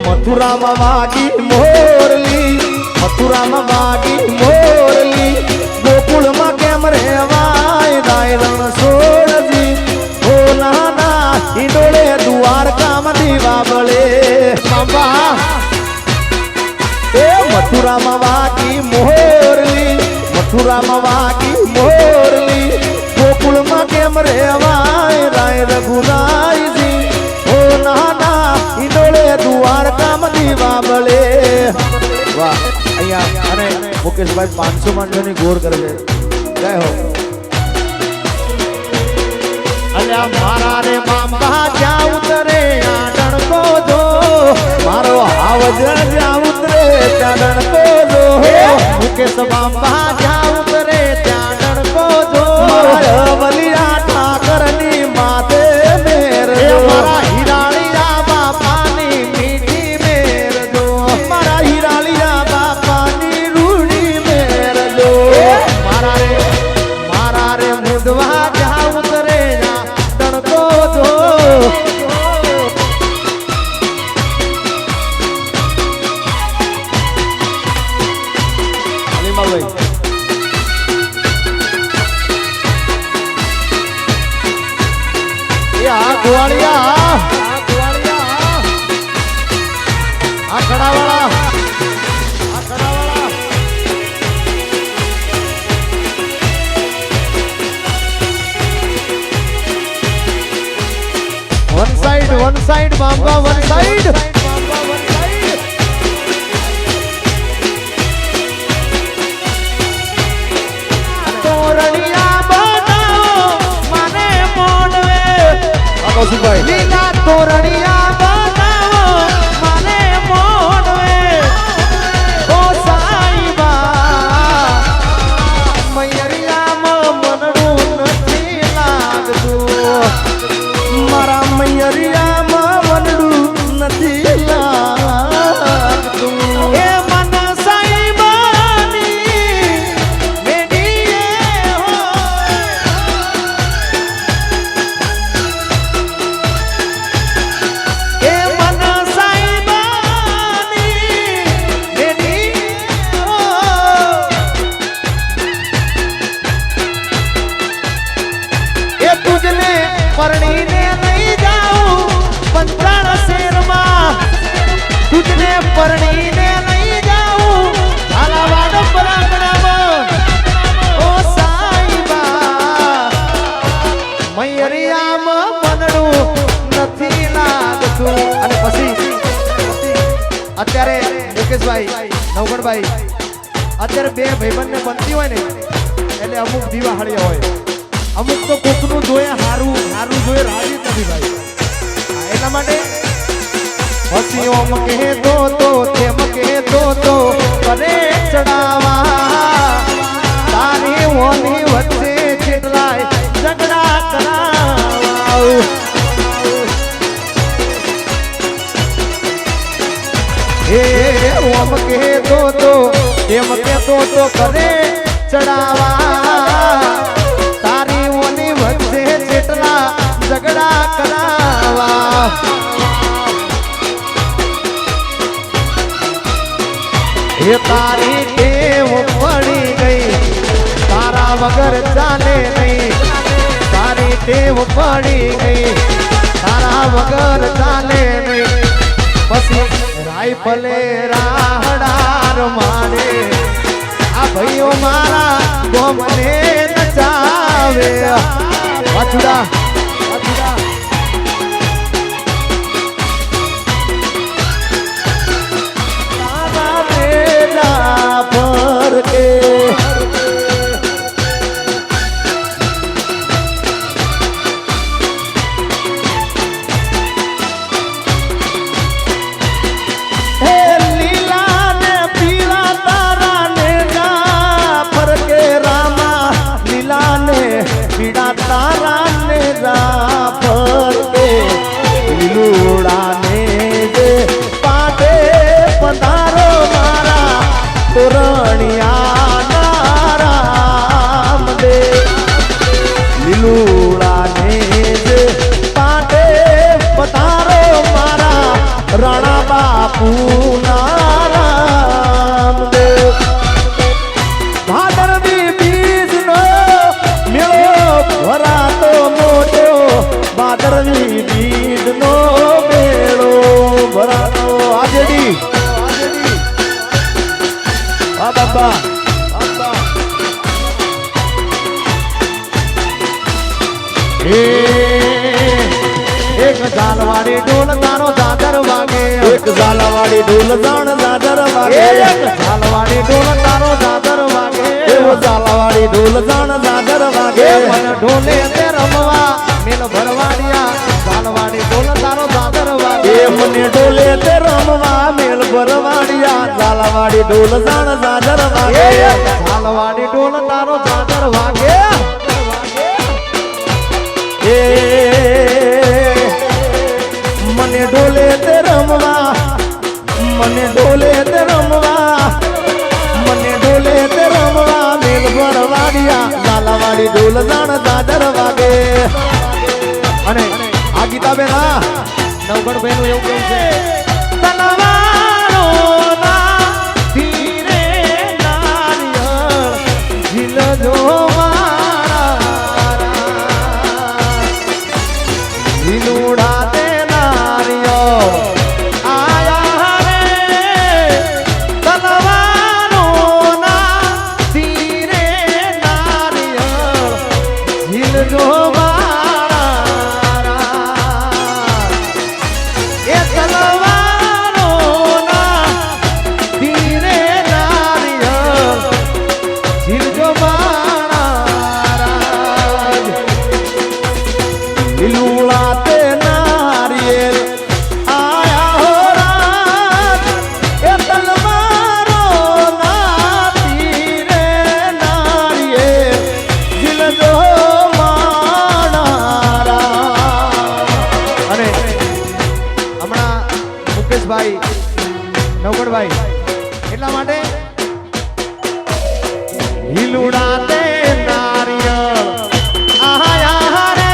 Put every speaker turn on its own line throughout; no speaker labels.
મથુરામાં વાગી મોરલી, મથુરામાં વાગી મોરલી, ગોકુળમાં કેમ રેવાય રાયરણ સોળજી. ઓ નાના ઈડોળે દ્વારકામાં દીવા બળે બાબા. એ મથુરામાં વાગી મોરલી, મથુરામાં વાગી મોરલી, ગોકુળમાં કેમ રેવાય રાય રઘુરાયજી. ઓ નાના ઈડોળે દ્વારકામાં દીવા બળે. વાહ. અહીંયા અને મુકેશભાઈ 500 માણસોની ગોળ કરે છે. જય હો. અલ્યા મારા રે બાબા જ્યાં ઉતરે આડણ કો જો, મારો હાવજ જ્યાં ઉતરે ત્યાં ડણકો જો. મુકેશ બાબા જ્યાં ઉતરે ત્યાં ડણકો જો. મારા બલિયા ઠાકરની માથે મેર જો. મારા હિરાળિયા બાપાની મીઠી મેર જો. મારા હિરાળિયા બાપાની રૂડી મેર જો. મારા રે મુદવા જ્યાં ઉતરે ડણકો જો. One side, Bamba, one side. Toraniya બનાવો મને મોડવે. લીલા તોરણિયા બનાવો મને મોડવે. ઓ સાઈબા મૈયરિયામાં મનડું નથી લાગતું. મારા મૈયરિયામાં મનડું નથી લાગતું. એ મન સાઈબાની મેડીએ હોય. એ મન સાઈબાની મેડીએ હોય. એ તુજને પરણીને પંચાણ શેરમાં, તુજને પરણીને લઈ જાઉં ઝાલાવાડ પરાગણામાં. ઓ સાઈબા મૈયરિયામાં મનડું નથી લાગતું. અને પછી અત્યારે મુકેશભાઈ નવગણભાઈ અત્યારે બે ભાઈબંધને બનતી હોય ને એટલે અમુક દીવા હળિયા હોય, અમુક તો કોકનું જોઈએ હારું હારું જોઈએ રાજી નથી ભાઈ. એટલા માટે હસીઓ મકે તો તેમ કે તો કરે ચડાવા. તારી ઓની વચ્ચે કેટલાય ઝઘડા કરાવા. હે ઓમ કે તો તેમ કે તો કરે ચડાવા. તારી ઓની વચ્ચે કેટલા ઝઘડા કરાવા. એ તારી ટેવ પડી ગઈ તારા વગર ચાલે નહીં. તારી ટેવ પડી ગઈ તારા વગર ચાલે નહીં. પછી રાયફલે રાહડાર મારે આ ભાઈઓ મારા ગોમને નચાવે. વાછુડા બાપુના રામદેવ ભાદરવી બીજનો મેળો ભરાતો મોટો ભાદરવી બીજનો મેળો ભરાતો આજડી આ બાબા એક ઝાલવાડી ઢોલ તારો દાદર વાગે એક ઝાલવાડી ઢોલ તાણ દાદર વાગે એક ઝાલવાડી ઢોલ તારો દાદર વાગે એવો ઝાલવાડી ઢોલ તાણ દાદર વાગે મન ઢોલે તે રમવા મેલ ભરવાડિયા ઝાલવાડી ઢોલ તારો દાદર વાગે મને ઢોલે તે રમવા મેલ ભરવાડિયા ઝાલવાડી ઢોલ તાણ દાદર વાગે ઝાલવાડી ઢોલ તારો દાદર વાગે મને ઢોલે તે રમવા મને ઢોલે તે રમવા મને ઢોલે તે રમવા મેલ ભરવાડિયા ઝાલાવાડી ઢોલ જાણ દાદર વાગે અને આ ગીતાબેન નવગણ બેન એવું કેવું છે તલવારો ના ધીરે નારિયેળ ઝીલજો ઝીલુડાતે નારિયો આયા રે તલવારો ના ધીરે નારિયો ઝીલજો મારા એ તલવારો ના ધીરે નારિયો ઝીલજો મારા ઝીલુડાતે નારિયેળ આયા હો રાત એ તલવારો ના તીરે નારિયેળ ઝીલજો મારા અને હમણાં મુકેશભાઈ નવગણભાઈ એટલા માટે ઝીલુડાતે નારિયેળ આયા રે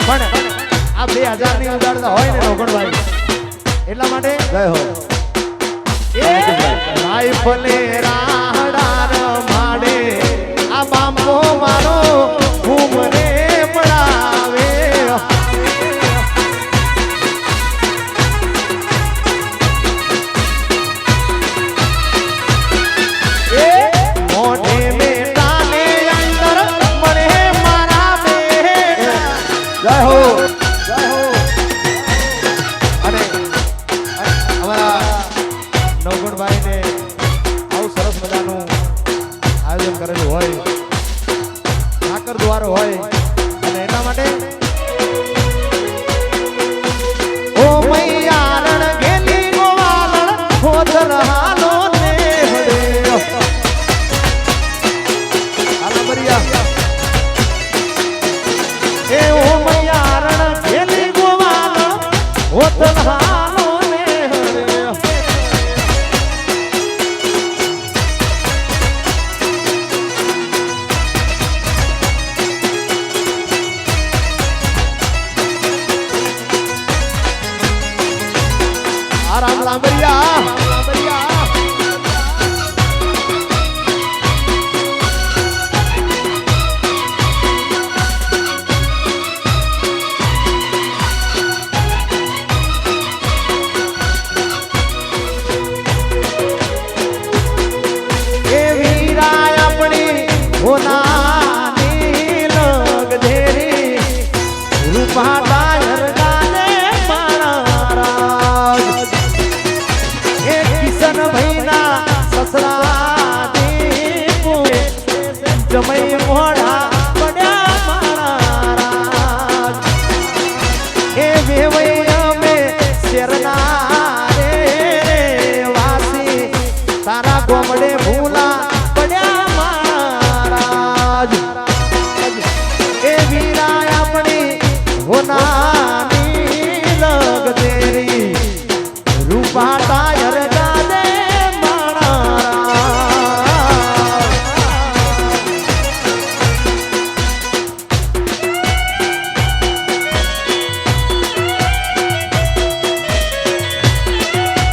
પણ આ 2000 ની ઉડાડતા હોય ને નવગણભાઈ એટલા માટે જય હો એ રાઈફલે રાહડાર માડે આ બાંબો મારો ઘૂમને પડાવે એ મોઢે મેટાને અંદર મને મારા બે જય હો અને અમારા નવગણભાઈ ને આવું સરસ મજાનું આયોજન કરેલું હોય ઠાકર દ્વારો હોય અને એટલા માટે ઓ મૈયારણ ગેલી ગોવાલણ ખોદર હાલો ને હડે હાલો બરિયા એ ઓ મૈયારણ ગેલી ગોવાલણ ખોદર હાલો ને હડે આરામ લાંબરિયા એ વીરાય આપણી હોનાની લગ ધેરી રૂપા ડાયર ગાને મારા એ કિશન ભાઈના સસરા દીપુ જમઈ મોઢા પડ્યા મારા એ વેવઈ અમે શેરના રે વાસી તારા ગોમડે ભૂલા પડ્યા મારા એ વીરાય આપણી હોનાની લગ તેરી રૂપા ટાયર ગાદે મારા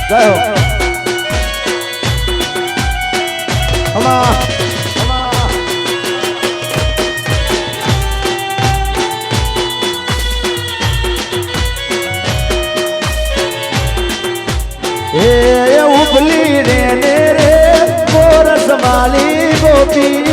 ગયો એ ઉભલી રે રે મોરસ વાલી ગોપી